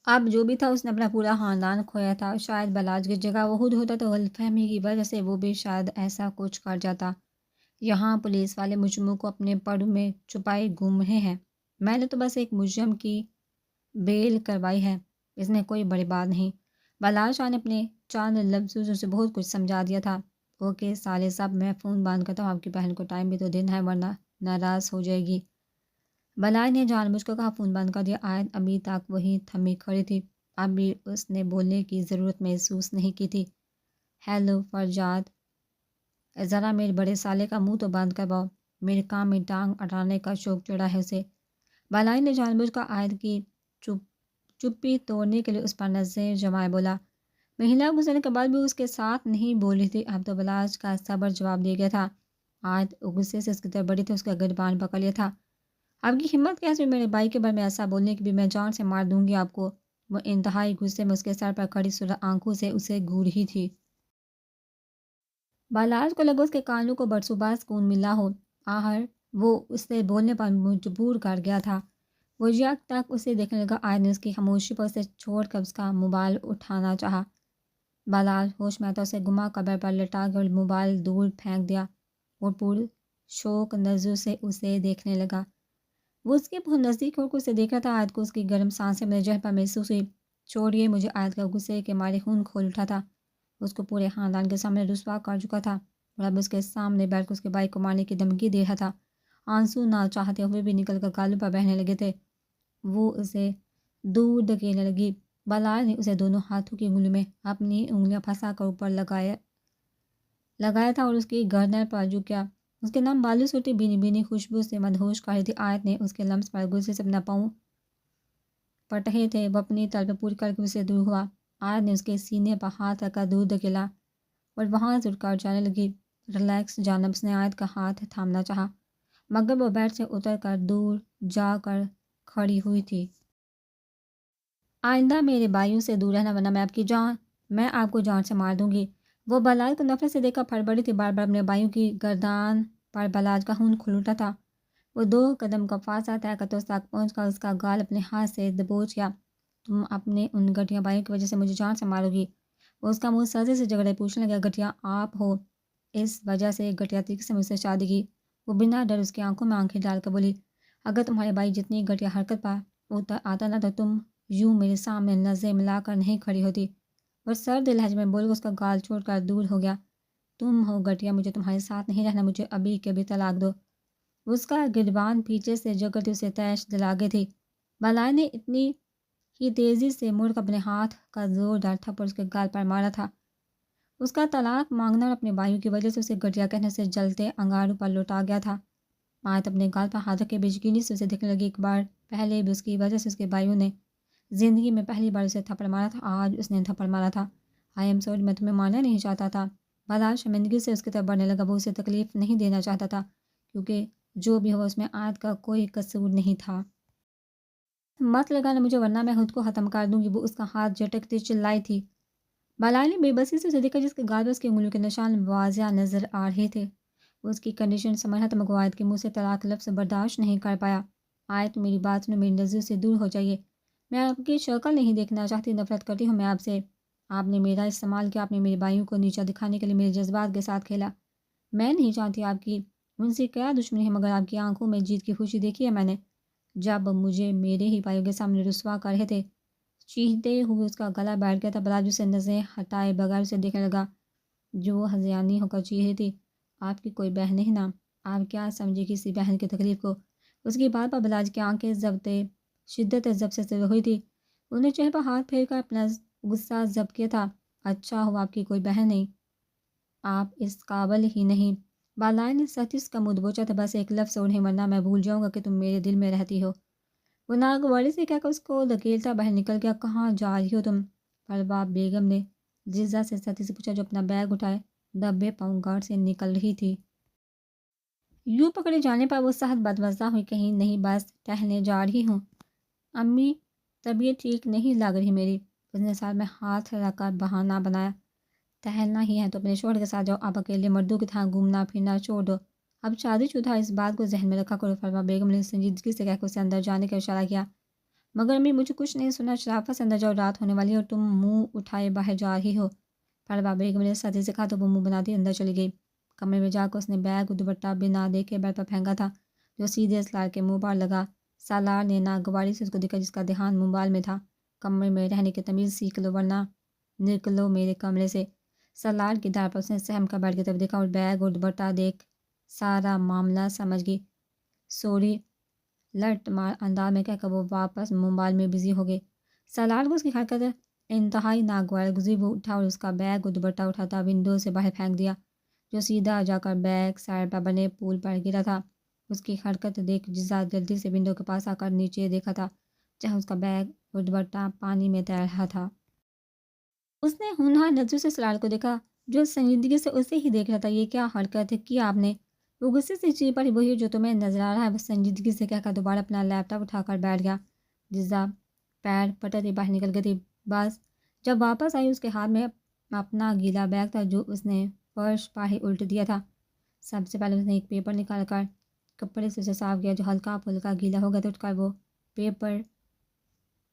اب جو بھی تھا اس نے اپنا پورا خاندان کھویا تھا، شاید بلاج کی جگہ وہ خود ہوتا تو غلط فہمی کی وجہ سے وہ بھی شاید ایسا کچھ کر جاتا۔ یہاں پولیس والے مجرموں کو اپنے پڑ میں چھپائے گھوم رہے ہیں، میں نے تو بس ایک مجرم کی بیل کروائی ہے، اس میں کوئی بڑی بات نہیں۔ بلاج شاہ نے اپنے چاند لفظوں سے بہت کچھ سمجھا دیا تھا۔ اوکے سالے صاحب، میں فون بند کرتا ہوں، آپ کی بہن کو ٹائم بھی تو دن ہے ورنہ ناراض ہو جائے گی۔ بلاج نے جان بوجھ کر کہا، فون بند کر دیا۔ آیت ابھی تک وہی تھمی کھڑی تھی، اب بھی اس نے بولنے کی ضرورت محسوس نہیں کی تھی۔ ہیلو فرجاد، ذرا میرے بڑے سالے کا منہ تو بند کرواؤ، میرے کام میں ٹانگ اٹھانے کا شوق چڑھا ہے اسے۔ بلاج نے جان بوجھ کر آیت کی چپی توڑنے کے لیے اس پر نظر جمائے بولا۔ مہینہ گزرنے کے بعد بھی اس کے ساتھ نہیں بولی تھی، اب تو بلاج کا صبر جواب دے گیا تھا۔ آیت غصے سے اس کی طرف بڑی تھی، اس کا گریبان پکڑ لیا تھا۔ آپ کی ہمت کیسے میرے بھائی کے بارے میں ایسا بولنے کی؟ بھی میں جان سے مار دوں گی آپ کو۔ وہ انتہائی غصے میں اس کے سر پر کھڑی سرخ آنکھوں سے اسے گھور رہی تھی۔ بالاج کو لگا اس کے کانوں کو برسوں سکون ملا ہو، آخر وہ اس سے بولنے پر مجبور کر گیا تھا۔ وہ یک تک اسے دیکھنے لگا۔ آیت نے اس کی خاموشی پر اسے چھوڑ کر اس کا موبائل اٹھانا چاہا۔ بالاج ہوش میں آتا اسے گما قبر پر لٹا کر موبائل دور پھینک دیا اور پر شوق نظروں سے اسے دیکھنے لگا۔ وہ اس کے بہت نزدیک ہو کر اسے دیکھ رہا تھا۔ آیت کو اس کی گرم سانسیں میرے جہر پر محسوس ہوئی۔ چھوڑیے مجھے، آیت کا غصے کے مارے خون کھول اٹھا تھا۔ اس کو پورے خاندان کے سامنے رسوا کر چکا تھا اور اب اس کے سامنے بیٹھ کر اس کے بھائی کو مارنے کی دھمکی دے رہا تھا۔ آنسو نہ چاہتے ہوئے بھی نکل کر گالوں پر بہنے لگے تھے۔ وہ اسے دور دھکیلنے لگی۔ بالاج نے اسے دونوں ہاتھوں کی انگلیوں میں اپنی انگلیاں پھنسا کر اوپر لگایا تھا اور اس کی گردن پر جھکا۔ اس کے نم بالوں سے اٹھی بینی بینی خوشبو سے مدہوش کر رہی تھی۔ آیت نے اس کے لمس پر غصے سے اپنا پاؤں پٹھے تھے، وہ اپنی طلب پوری کر کے اسے دور ہوا۔ آیت نے اس کے سینے پر ہاتھ رکھ کر دور دھکیلا اور وہاں سے اٹھ کر جانے لگی۔ ریلیکس جانب، اس نے آیت کا ہاتھ تھامنا چاہا مگر وہ بیڈ سے اتر کر دور جا کر کھڑی ہوئی تھی۔ آئندہ میرے بھائیوں سے دور رہنا ورنہ میں آپ کو جان سے مار دوں گی۔ وہ بالاج کو نفرت سے دیکھ کر پھڑ پڑی تھی۔ بار بار اپنے بھائیوں کی گردان پر بالاج کا خون کھول اٹھا تھا۔ وہ 2 قدم کا فاصلہ طے کرتے اس تک پہنچ کر اس کا گال اپنے ہاتھ سے دبوچ گیا۔ تم اپنے ان گھٹیا بھائیوں کی وجہ سے مجھے جان سے مارو گی؟ وہ اس کا منہ سرزے سے جگڑے پوچھنے لگا۔ گھٹیا آپ ہو، اس وجہ سے گھٹیا طریقے سے مجھ سے شادی کی؟ وہ بنا ڈر اس کی آنکھوں میں آنکھیں ڈال کر بولی، اگر تمہارے بھائی جتنی گھٹیا حرکت پر آتا نہ تو تم یوں میرے سامنے نظریں ملا کر نہیں کھڑی ہوتی۔ اور سرد لہجے میں بول کر اس کا گال چھوڑ کر دور ہو گیا۔ تم ہو گھٹیا، مجھے تمہارے ساتھ نہیں رہنا، مجھے ابھی کے ابھی طلاق دو۔ اس کا گریبان پیچھے سے جکڑتی اسے تیش دلا گئی تھی۔ بالاج نے اتنی ہی تیزی سے مڑ کر اپنے ہاتھ کا زوردار تھپڑ اس کے گال پر مارا تھا۔ اس کا طلاق مانگنا اور اپنے بھائیوں کی وجہ سے اسے گھٹیا کہنے سے جلتے انگاروں پر لوٹا گیا تھا۔ آیت اپنے گال پر ہاتھ رکھے بے یقینی سے اسے دیکھنے لگی۔ ایک بار پہلے بھی اس کی وجہ سے اس کے بھائیوں نے زندگی میں پہلی بار اسے تھپڑ مارا تھا، آج اس نے تھپڑ مارا تھا۔ آئی ایم سوری، میں تمہیں مارنا نہیں چاہتا تھا۔ بالاج شرمندگی سے اس کی طرف بڑھنے لگا۔ وہ اسے تکلیف نہیں دینا چاہتا تھا کیونکہ جو بھی ہوا اس میں آیت کا کوئی قصور نہیں تھا۔ مت لگانا مجھے ورنہ میں خود کو ختم کر دوں گی، وہ اس کا ہاتھ جھٹکتی چلائی تھی۔ بالاج نے بے بسی سے اسے دیکھا جس کے گال پر اس کی انگلیوں کے نشان واضح نظر آ رہے تھے۔ وہ اس کی کنڈیشن سمجھ رہا تھا مگر آیت کے منہ سے طلاق لفظ برداشت نہیں کر پایا۔ آیت میری بات سنو، میری نظر سے دور ہو جائیے، میں آپ کی شکل نہیں دیکھنا چاہتی، نفرت کرتی ہوں میں آپ سے۔ آپ نے میرا استعمال کیا، آپ نے میرے بھائیوں کو نیچا دکھانے کے لیے میرے جذبات کے ساتھ کھیلا۔ میں نہیں چاہتی آپ کی ان سے کیا دشمنی ہے مگر آپ کی آنکھوں میں جیت کی خوشی دیکھی ہے میں نے، جب مجھے میرے ہی بھائیوں کے سامنے رسوا کر رہے تھے۔ چیختے ہوئے اس کا گلا بیٹھ گیا تھا۔ بالاج سے نظریں ہٹائے بغیر اسے دیکھنے لگا جو ہذیانی ہو کر چیخ رہی تھی۔ آپ کی کوئی بہن نہیں نا، آپ کیا سمجھے کسی بہن کی تکلیف کو؟ اس کی بات پر بالاج کی آنکھیں شدت ضبط سے ہوئی تھی۔ انہوں نے چہرے پر ہاتھ پھیر کر اپنا غصہ ضبط کیا تھا۔ اچھا ہوا آپ کی کوئی بہن نہیں، آپ اس قابل ہی نہیں۔ بالاج نے سختی سے منہ دبوچا تھا، بس ایک لفظ اور نہیں ورنہ میں بھول جاؤں گا کہ تم میرے دل میں رہتی ہو۔ وہ ناگواری سے کہہ کر اس کو دھکیلتا باہر نکل گیا۔ کہاں جا رہی ہو تم؟ پروا بیگم نے جزا سے سختی سے پوچھا جو اپنا بیگ اٹھائے دبے پاؤں گھر سے نکل رہی تھی۔ یوں پکڑے جانے پر وہ سخت بدمزہ ہوئی۔ کہیں نہیں، بس ٹہلنے جا رہی ہوں امی، طبیعت ٹھیک نہیں لگ رہی میری۔ اس نے سر میں ہاتھ رکھ کر بہانہ بنایا۔ ٹہلنا ہی ہے تو اپنے شوہر کے ساتھ جاؤ، اب اکیلے مردوں کی طرح گھومنا پھرنا چھوڑ دو، اب شادی شدہ اس بات کو ذہن میں رکھا کرو۔ فروا بیگم نے سنجیدگی سے کہہ کر اسے اندر جانے کا اشارہ کیا مگر امی مجھے کچھ نہیں سنا، شرافت سے اندر جاؤ، رات ہونے والی ہے اور تم منہ اٹھائے باہر جا رہی ہو۔ پر بابا بیگم نے ساتھی سے کہا تو وہ منہ بناتی اندر چلی گئی۔ کمرے میں جا کر اس نے بیگ اور دوپٹہ بنا دیکھے بیڈ پر پھینکا تھا جو سیدھے سالار کے منہ پر لگا۔ سالار نے ناگواری سے اس کو دیکھا جس کا دھیان موبائل میں تھا۔ کمرے میں رہنے کی تمیز سیکھ لو ورنہ نکلو میرے کمرے سے۔ سالار کی دھار پر اس نے سہم کا بیٹھ کی طرف دیکھا اور بیگ اور دوپٹہ دیکھ سارا معاملہ سمجھ گئی۔ سوری، لٹ مار انداز میں کہہ کر وہ واپس موبائل میں بزی ہو گئی۔ سالار کو اس کی حرکت انتہائی ناگوار گزری۔ وہ اٹھا اور اس کا بیگ اور دوپٹہ اٹھاتا ونڈو سے باہر پھینک دیا جو سیدھا جا کر بیک سائڈ پر بنے پول پر گرا تھا۔ اس کی حرکت دیکھ جزا جلدی سے ونڈو کے پاس آ کر نیچے دیکھا تھا جہاں اس کا بیگ اور دوپٹہ پانی میں تیر رہا تھا۔ اس نے ہونہار نظروں سے سالار کو دیکھا جو سنجیدگی سے اسے ہی دیکھ رہا تھا۔ یہ کیا حرکت کی آپ نے؟ وہ غصے سے چیخ پڑی، وہی جو تمہیں نظر آ رہا ہے، وہ سنجیدگی سے کہہ کر دوبارہ اپنا لیپ ٹاپ اٹھا کر بیٹھ گیا۔ جزا پیر پٹک باہر نکل گئی تھی۔ بس جب واپس آئی اس کے ہاتھ میں اپنا گیلا بیگ تھا جو اس نے فرش پر ہی الٹ دیا تھا۔ سب سے پہلے اس نے ایک پیپر نکال کر کپڑے سے اسے صاف کیا جو ہلکا پھلکا گیلا ہو گیا تھا۔ اٹھ کر وہ پیپر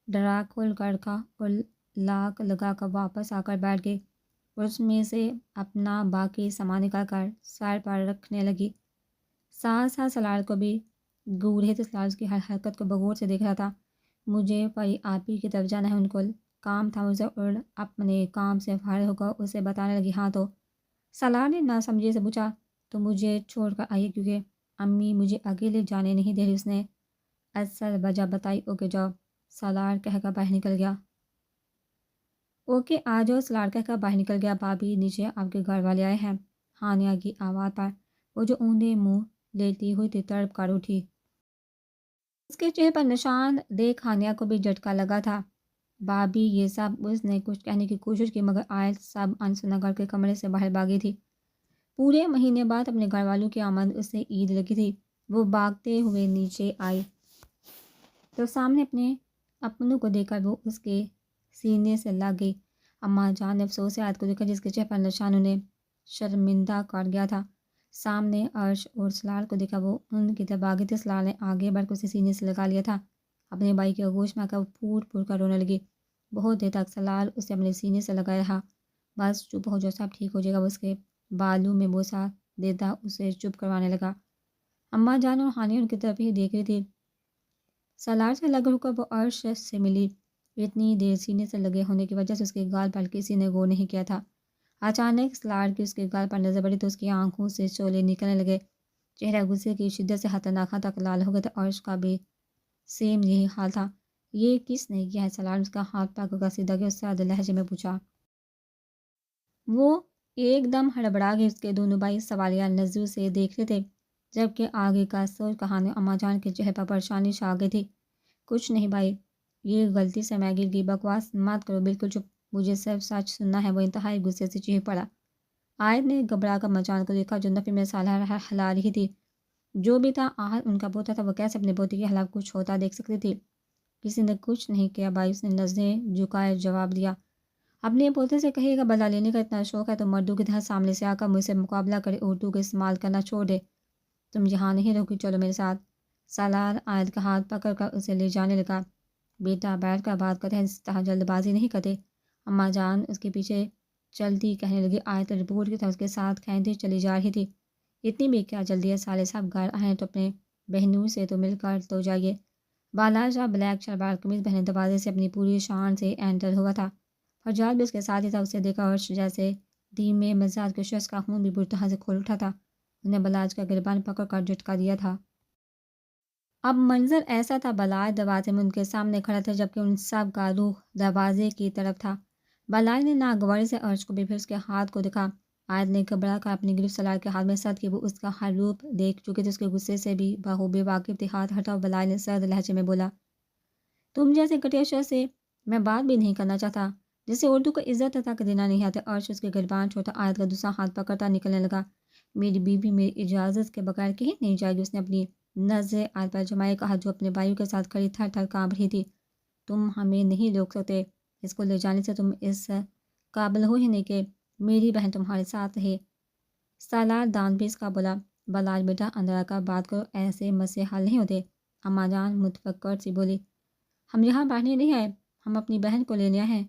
ڈرا کھول کر رکھا اور لاک لگا کر واپس آ کر بیٹھ گئی اور اس میں سے اپنا باقی سامان نکال کر سر پر رکھنے لگی۔ ساتھ ساتھ سالار کو بھی گورے تھے۔ سالار اس کی ہر حرکت کو بغور سے دیکھ رہا تھا۔ مجھے پری آپی کی طرف جانا ہے، ان کو کام تھا مجھے، اور اپنے کام سے فارغ ہو کر اسے بتانے لگی۔ ہاں تو سالار نے ناسمجھی سے پوچھا تو مجھے چھوڑ کر آئیے کیونکہ امی مجھے اکیلے جانے نہیں دے رہی۔ اس نے اصل وجہ بتائی۔ اوکے جاؤ، سالار کہہ کر باہر نکل گیا۔ اوکے آ جاؤ، سالار کہہ کر باہر نکل گیا۔ بھابھی نیچے آپ کے گھر والے آئے ہیں۔ ہانیہ کی آواز پر وہ جو اوندھے منہ لیتی ہوئی تھی تڑپ کر اٹھی۔ اس کے چہرے پر نشان دیکھ ہانیہ کو بھی جھٹکا لگا تھا۔ بھابھی یہ سب اس نے کچھ کہنے کی کوشش کی مگر آیت سب انسنا گھر کے کمرے سے باہر بھاگی تھی۔ پورے مہینے بعد اپنے گھر والوں کی آمد اسے عید لگی تھی۔ وہ بھاگتے ہوئے نیچے آئی تو سامنے اپنے اپنوں کو دیکھ کر وہ اس کے سینے سے لگ گئی۔ اماں جان نے افسوس سے آیت کو دیکھا جس کے چہرے پر نشان انہیں شرمندہ کر گیا تھا۔ سامنے عرش اور سالار کو دیکھا، وہ ان کی طرف بھاگی تھی۔ سالار نے آگے بڑھ کر اسے سینے سے لگا لیا تھا۔ اپنے بھائی کے آغوش میں آ کر وہ پھوٹ پھوٹ کر رونے لگی۔ بہت دیر تک سالار اسے اپنے سینے سے لگائے رہا۔ بس چپ ہو جاؤ، سب ٹھیک ہو جائے گا۔ وہ اس کے بالوں میں بوسہ دیتا اسے چپ کروانے لگا۔ اماں جان اور ہانیہ ان کی طرف ہی دیکھ رہی تھی۔ سالار سے الگ ہو کر وہ عرش سے ملی۔ اتنی دیر سینے سے لگے ہونے کی وجہ سے اس کے گال پر کسی نے غور نہیں کیا تھا۔ اچانک سالار کی اس کے گال پر نظر پڑی تو اس کی آنکھوں سے شعلے نکلنے لگے۔ چہرہ غصے کی شدت سے حتی ناخن تک لال ہو گیا تھا۔ عرش کا بھی سیم یہی حال تھا۔ یہ کس نے کیا ہے؟ سالار اس کا ہاتھ پکڑ کر سیدھا گیا اور سرد لہجے میں پوچھا۔ وہ ایک دم ہڑبڑا گئی۔ اس کے دونوں بھائی سوالیہ نظروں سے دیکھ رہے تھے جبکہ آگے کا سوچ کہانی اماں جان کے چہرے پر پریشانی چھا گئی تھی۔ کچھ نہیں بھائی، یہ غلطی سے میں گر گئی۔ بکواس مت کرو، بالکل چپ، مجھے صرف سچ سننا ہے۔ وہ انتہائی غصے سے چیخ پڑا۔ آیت نے گھبرا کر اماں جان کو دیکھا جو نفی میں سالہ ہلا رہی تھی۔ جو بھی تھا آہت ان کا پوتا تھا، وہ کیسے اپنے پوتے کے خلاف کچھ ہوتا دیکھ سکتی تھی؟ کسی نے کچھ نہیں کیا بھائی، اس نے نظریں جھکائے جواب دیا۔ اپنے پوتے سے کہیے گا بدلہ لینے کا اتنا شوق ہے تو مردوں کی طرح سامنے سے آ کر مجھ سے مقابلہ کرے، اردو کا استعمال کرنا چھوڑ دے۔ تم یہاں نہیں رہوگی، چلو میرے ساتھ۔ سالار آیت کا ہاتھ پکڑ کر اسے لے جانے لگا۔ بیٹا بیٹھ کر بات کرتے ہیں، اس طرح جلد بازی نہیں کرتے۔ اماں جان اس کے پیچھے چلتی کہنے لگی۔ آیت رپورٹ کی طرح اس کے ساتھ کھینچتی چلی جا رہی تھی۔ اتنی بھی کیا جلدی ہے، سالے صاحب گھر آئے تو اپنے بہنوں سے تو مل کر تو جائیے۔ بالا شاہ بلیک شلوار قمیض پہنے دروازے سے اپنی پوری شان سے انٹر ہوا تھا۔ فجال بھی اس کے ساتھ ہی تھا۔ اسے دیکھا عرش جیسے دھیمے مزاج کے شخص کا خون بھی بری طرح سے کھول اٹھا تھا۔ انہیں بلاج کا گریبان پکڑ کر جھٹکا دیا تھا۔ اب منظر ایسا تھا، بلاج دروازے میں ان کے سامنے کھڑا تھا جبکہ ان سب کا رخ دروازے کی طرف تھا۔ بلاج نے ناگواری سے عرش کو بھی پھر اس کے ہاتھ کو دیکھا۔ آیت نے گھبرا کر اپنی گرفت سالار کے ہاتھ میں سرد کی۔ وہ اس کا ہر روپ دیکھ چکی تھی، اس کے غصے سے بھی بخوبی واقف تھی۔ ہاتھ ہٹا اور بلاج نے سرد لہجے میں بولا، تم جیسے گھٹیا شخص سے میں بات بھی نہیں کرنا چاہتا، جسے اردو کو عزت تک دینا نہیں آتا۔ عرش اس کے گریبان چھوڑتا آیت کا دوسرا ہاتھ پکڑتا نکلنے لگا۔ میری بیوی میری اجازت کے بغیر کہیں نہیں جائے گی۔ اس نے اپنی نظریں آیت پر جمائے، کہا جو اپنے بھائیوں کے ساتھ کھڑی تھر تھر کانپ رہی تھی، تم ہمیں نہیں روک سکتے، اس کو لے جانے سے تم اس قابل ہو ہی نہیں کہ میری بہن تمہارے ساتھ رہے۔ سالار دان پیس کا بولا، بلاج بیٹا اندر آ کر بات کرو، ایسے مسئلے حل نہیں ہوتے۔ اماں جان متفکر سی بولی، ہم یہاں پڑھنے نہیں آئے، ہم اپنی بہن کو لینے ہیں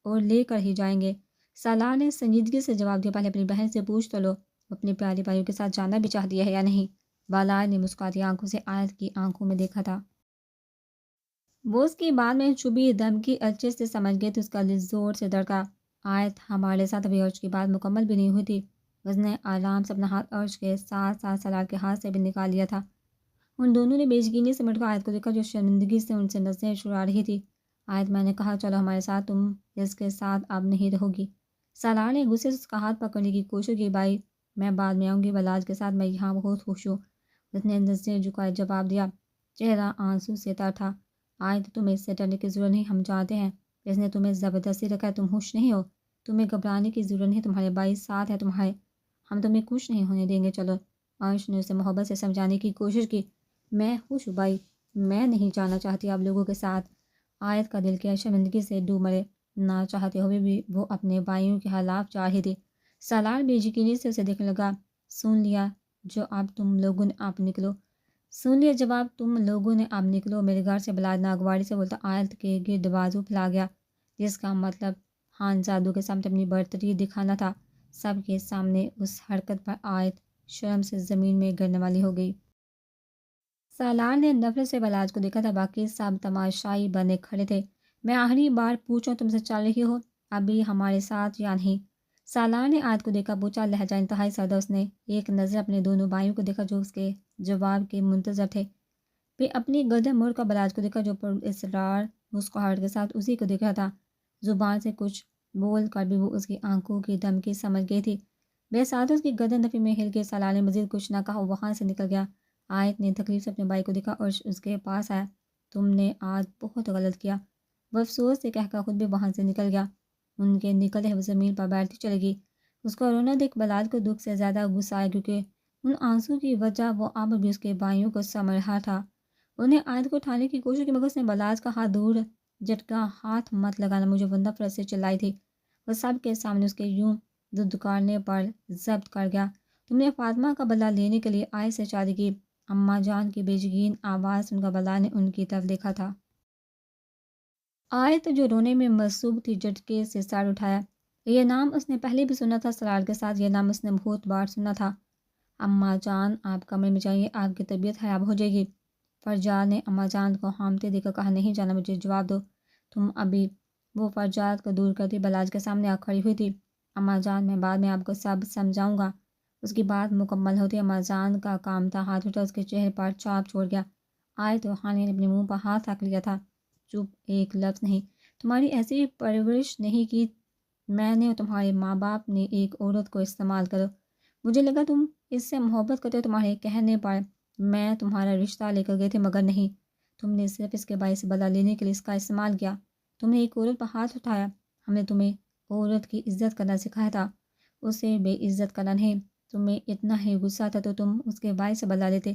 اور لے کر ہی جائیں گے۔ سالار نے سنجیدگی سے جواب دیا، پہلے اپنی بہن سے پوچھ تو لو، وہ اپنے پیارے بھائیوں کے ساتھ جانا بھی چاہتی ہے یا نہیں۔ بالار نے مسکراتی آنکھوں سے آیت کی آنکھوں میں دیکھا تھا۔ وہ اس کی بات میں چبھی دھمکی اچھے سے سمجھ گئے تو اس کا دل زور سے دھڑکا۔ آیت ہمارے ساتھ ابھی عرش کی بات مکمل بھی نہیں ہوئی تھی، اس نے آرام سے اپنا ہاتھ عرش کے ساتھ ساتھ سالار کے ہاتھ سے بھی نکال لیا تھا۔ ان دونوں نے بے یقینی سے مٹ کر آیت کو دیکھا جو شرمندگی سے ان سے نظریں چرا رہی تھی۔ آیت، میں نے کہا چلو ہمارے ساتھ، تم اس کے ساتھ اب نہیں رہو گی۔ سالار نے غصے سے اس کا ہاتھ پکڑنے کی کوشش کی۔ بھائی میں بعد میں آؤں گی بلاج کے ساتھ، میں یہاں بہت خوش ہوں، اس نے نظریں جھکائے جواب دیا، چہرہ آنسو سے تر تھا۔ آیت تمہیں اس سے ڈرنے کی ضرورت نہیں، ہم جانتے ہیں اس نے تمہیں زبردستی رکھا ہے، تم خوش نہیں ہو، تمہیں گھبرانے کی ضرورت نہیں، تمہارے بھائی ساتھ ہے تمہارے، ہم تمہیں خوش نہیں ہونے دیں گے، چلو۔ عرش نے اسے محبت سے سمجھانے کی کوشش کی، میں خوش ہوں بھائی، میں نہیں جانا چاہتی آپ لوگوں کے ساتھ۔ آیت کا دل کیا شرمندگی سے ڈوب مرے، نہ چاہتے ہوئے بھی وہ اپنے بھائیوں کے خلاف جا رہی تھی۔ سالار بے یقینی سے اسے دیکھنے لگا۔ سن لیا جو اب تم لوگوں نے، آپ نکلو۔ سن لیا جواب تم لوگوں نے، اب نکلو میرے گھر سے۔ بلال ناگواری سے بولتا آیت کے گرد بازو پھیلا گیا، جس کا مطلب خانزادوں کے سامنے اپنی برتری دکھانا تھا۔ سب کے سامنے اس حرکت پر آیت شرم سے زمین میں گرنے والی ہو گئی۔ سالار نے نفرت سے بلاج کو دیکھا تھا، باقی سب تماشائی بنے کھڑے تھے۔ میں آخری بار پوچھوں تم سے چل رہی ہو ابھی ہمارے ساتھ یا نہیں؟ سالار نے آیت کو دیکھا، پوچھا، لہجہ انتہائی سادہ۔ اس نے ایک نظر اپنے دونوں بھائیوں کو دیکھا جو اس کے جواب کے منتظر تھے، پھر اپنی گردن موڑ کر بلاج کو دیکھا جو پر اصرار مسکراہٹ کے ساتھ اسی کو دیکھ رہا تھا۔ زبان سے کچھ بول کر بھی وہ اس کی آنکھوں کی دھمکی سمجھ گئی تھی۔ بے ساتھ اس کی گردن نفی میں ہل کے سالار نے مزید کچھ نہ کہا، وہاں سے نکل گیا۔ آیت نے تکلیف سے اپنے بھائی کو دیکھا اور اس کے پاس آیا، تم نے آج بہت غلط کیا، وہ افسوس سے کہہ کر خود بھی وہاں سے نکل گیا۔ ان کے نکلتے وہ زمین پر بیٹھتی چلے گی۔ اس کو رونا دیکھ بلاج کو دکھ سے زیادہ غصہ آیا، کیونکہ ان آنسو کی وجہ وہ اب بھی اس کے بھائیوں کو سمجھ رہا تھا۔ انہیں آیت کو اٹھانے کی کوشش کی مگر اس نے بلاج کا ہاتھ دور جھٹکا، ہاتھ مت لگانا مجھے، وہ نفرت سے چلائی تھی۔ وہ سب کے سامنے اس کے یوں دھتکارنے پر ضبط کر گیا، تم نے فاطمہ کا بدلہ لینے کے لیے آیت سے شادی کی؟ اماں جان کی بے یقین آواز سن کر بلا نے ان کی طرف دیکھا تھا۔ آیت جو رونے میں مصروف تھی جھٹکے سے سر اٹھایا۔ یہ نام اس نے پہلے بھی سنا تھا، سالار کے ساتھ یہ نام اس نے بہت بار سنا تھا۔ اماں جان آپ کمرے میں جائیے، آپ کی طبیعت خراب ہو جائے گی۔ فرجاد نے اماں جان کو ہامتے دے کر کہا، نہیں جانا مجھے، جواب دو تم ابھی۔ وہ فرجاد کو دور کرتی بلاج کے سامنے آ کھڑی ہوئی تھی۔ اماں جان میں بعد میں آپ کو سب سمجھاؤں گا۔ اس کی بات مکمل ہوتی اماں جان کا کام تھا، ہاتھ اٹھا اس کے چہرے پر چھاپ چھوڑ گیا۔ آیت روحانی نے اپنے منہ پر ہاتھ رکھ لیا تھا، چپ، ایک لفظ نہیں، تمہاری ایسی پرورش نہیں کی میں نے اور تمہارے ماں باپ نے ایک عورت کو استعمال کرو۔ مجھے لگا تم اس سے محبت کرتے ہو، تمہارے کہنے پر میں تمہارا رشتہ لے کر گئے تھے، مگر نہیں، تم نے صرف اس کے باعث سے بدلہ لینے کے لیے اس کا استعمال کیا۔ تم نے ایک عورت پر ہاتھ اٹھایا، ہم نے تمہیں عورت کی عزت کرنا سکھایا تھا، اسے بے عزت کرنا نہیں۔ تمہیں اتنا ہی غصہ تھا تو تم اس کے باعث سے بدلہ لیتے،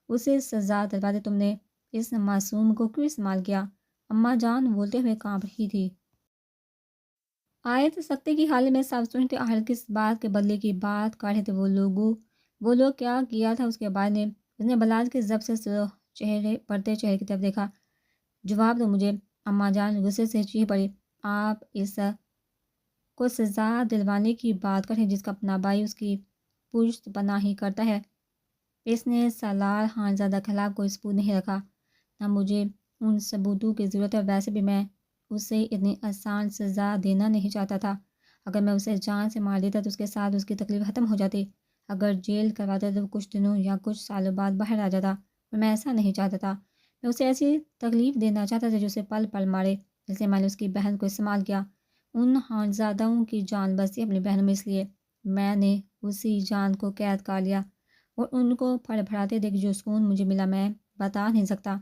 اسے سزا دلواتے، تم نے اس معصوم کو کیوں استعمال کیا؟ اماں جان بولتے ہوئے کانپ رہی تھی۔ آیت سکتے کی حالت میں سب سنتے آخر کس بات کے بدلے کی بات کر رہے تھے وہ لوگ کیا کیا تھا اس کے بعد نے؟ اس نے بلاج کے ضبط سے چہرے پڑتے چہرے کی طرف دیکھا، جواب دو مجھے۔ اماں جان غصے سے چیخ پڑی، آپ اس کو سزا دلوانے کی بات کریں جس کا اپنا بھائی اس کی پشت پناہی کرتا ہے؟ اس نے سالار خانزادہ کے خلاف کوئی ثبوت نہیں رکھا، نہ مجھے ان ثبوتوں کی ضرورت ہے، ویسے بھی میں اسے اتنی آسان سزا دینا نہیں چاہتا تھا۔ اگر میں اسے جان سے مار دیتا تو اس کے ساتھ اس کی تکلیف ختم ہو جاتی، اگر جیل کرواتا تو کچھ دنوں یا کچھ سالوں بعد باہر آ جاتا، اور میں ایسا نہیں چاہتا تھا۔ میں اسے ایسی تکلیف دینا چاہتا تھا جو اسے پل پل مارے، اس لیے میں نے اس کی بہن کو استعمال کیا۔ ان خانزادوں کی جان بسی اپنی بہنوں میں، اس لیے میں نے اسی جان کو قید کر لیا، اور ان کو پھڑ پھڑاتے دیکھ جو سکون مجھے ملا میں بتا نہیں سکتا۔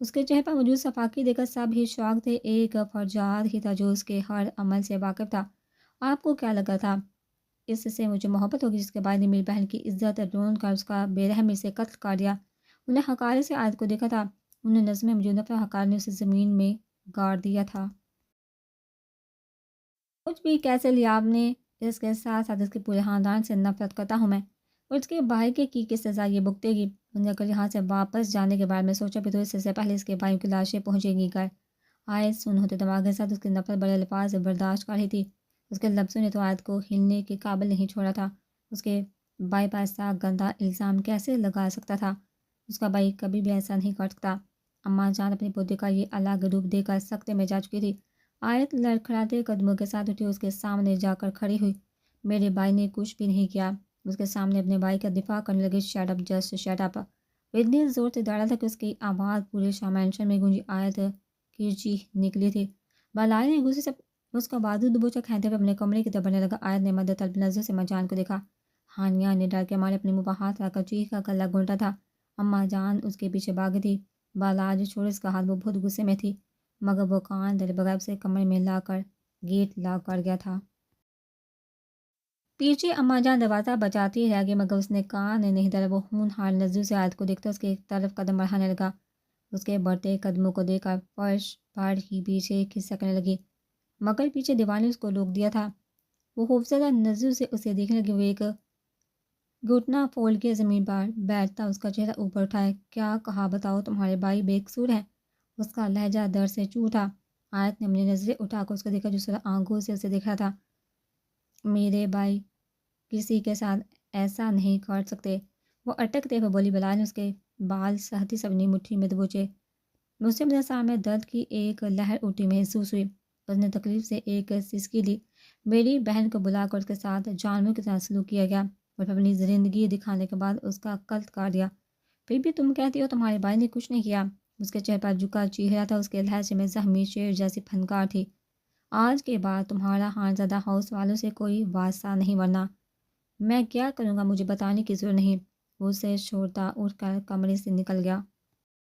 اس کے چہرے پر موجود صفاقی دیکھ کر سب ہی شوق تھے، ایک فرجاد ہی تھا جو اس کے ہر عمل سے واقف تھا۔ آپ کو کیا لگا تھا اس سے مجھے محبت ہوگی جس کے بعد نے میری بہن کی عزت رون کر اس کا بے رحمی سے قتل کر دیا؟ انہیں حقارت سے آیت کو دیکھا تھا، انہیں نظر میں موجود نفرت حقارت نے اسے زمین میں گاڑ دیا تھا۔ کچھ بھی کیسے لیا آپ نے، اس کے ساتھ ساتھ اس کے پورے خاندان سے نفرت کرتا ہوں میں، اور اس کے بھائی کی سزا یہ بھگتے گی۔ دنیا کر یہاں سے واپس جانے کے بارے میں سوچا بھی تو اس سے پہلے اس کے بھائیوں کی لاشیں پہنچے گی گھر۔ آیت سن ہوتے دماغ کے ساتھ اس کی نفرت بڑے الفاظ سے برداشت کر رہی تھی۔ اس کے لفظوں نے تو آیت کو ہلنے کے قابل نہیں چھوڑا تھا۔ اس کے بھائی پر ایسا گندا الزام کیسے لگا سکتا تھا؟ اس کا بھائی کبھی بھی ایسا نہیں کر سکتا۔ اماں جان اپنی پوتے کا یہ الگ روپ دے کر سکتے میں جا چکی تھی۔ آیت لڑکھڑاتے قدموں کے ساتھ اٹھی، اس کے سامنے جا کر کھڑی ہوئی۔ میرے بھائی نے کچھ بھی نہیں کیا۔ اس کے سامنے اپنے بھائی کا دفاع کرنے لگی۔ Shut up, just shut up. وہ اتنی زور سے دوڑا تھا کہ اس کی آواز پورے شاہ مینشن میں گونجی۔ آیت کی چیخ نکلی تھی۔ بالائی نے غصے سے اس کا بازو دبوچا کھینچتے ہوئے اپنے کمرے کی طرف بڑھنے لگا۔ آیت نے مدد طلب نظر سے اماں جان کو دیکھا۔ ہانیہ نے ڈر کے مارے اپنے منہ پر ہاتھ رکھ کر چیخ کا گلا گھونٹا تھا۔ اماں جان اس کے پیچھے بھاگی تھی۔ بالاج چھوڑ اس کا ہاتھ، وہ بہت غصے میں تھی، مگر وہ کان دھرے بغیر اسے کمرے میں لا کر گیٹ لاک کر گیا تھا۔ پیچھے اماں جان دروازہ بجاتی رہ گئی، مگر اس نے کان نہیں دھرا۔ وہ ہونہار نظروں سے آیت کو دیکھتا اس کی طرف قدم بڑھانے لگا۔ اس کے بڑھتے قدموں کو دیکھ کر فرش پر ہی پیچھے کھسکنے لگی، مگر پیچھے دیوار نے اس کو روک دیا تھا۔ وہ خوفزدہ نظروں سے اسے دیکھنے لگی۔ وہ ایک گھٹنا پھول کے زمین پر بیٹھتا اس کا چہرہ اوپر اٹھائے۔ کیا کہا؟ بتاؤ، تمہارے بھائی بے قصور ہیں؟ اس کا لہجہ درد سے چور تھا۔ آیت نے اپنی نظریں اٹھا کر اس کو دیکھا، جو سرخ آنکھوں سے اسے دیکھ رہا تھا۔ میرے بھائی کسی کے ساتھ ایسا نہیں کر سکتے، وہ اٹکتے ہوئے بولی۔ بلال نے اس کے بال سہتی سے اپنی مٹھی میں دبوچے۔ مجھے اپنے سامنے درد کی ایک لہر اٹھتی محسوس ہوئی۔ اس نے تکلیف سے ایک سسکی لی۔ میری بہن کو بلا کر اس کے ساتھ جانوروں کی طرح سلوک کیا گیا اور پھر اپنی زندگی دکھانے کے بعد اس کا قتل کر دیا۔ پھر بھی تم کہتی ہو تمہارے بھائی نے کچھ نہیں کیا؟ اس کے چہرے پر جھکا چہرہ تھا، اس کے لہجے میں زخمی شیر جیسی پھنکار تھی۔ آج کے بعد تمہارا خانزادہ ہاؤس والوں سے کوئی واسطہ نہیں، ورنہ میں کیا کروں گا مجھے بتانے کی ضرورت نہیں۔ وہ اسے چھوڑتا اٹھ کر کمرے سے نکل گیا۔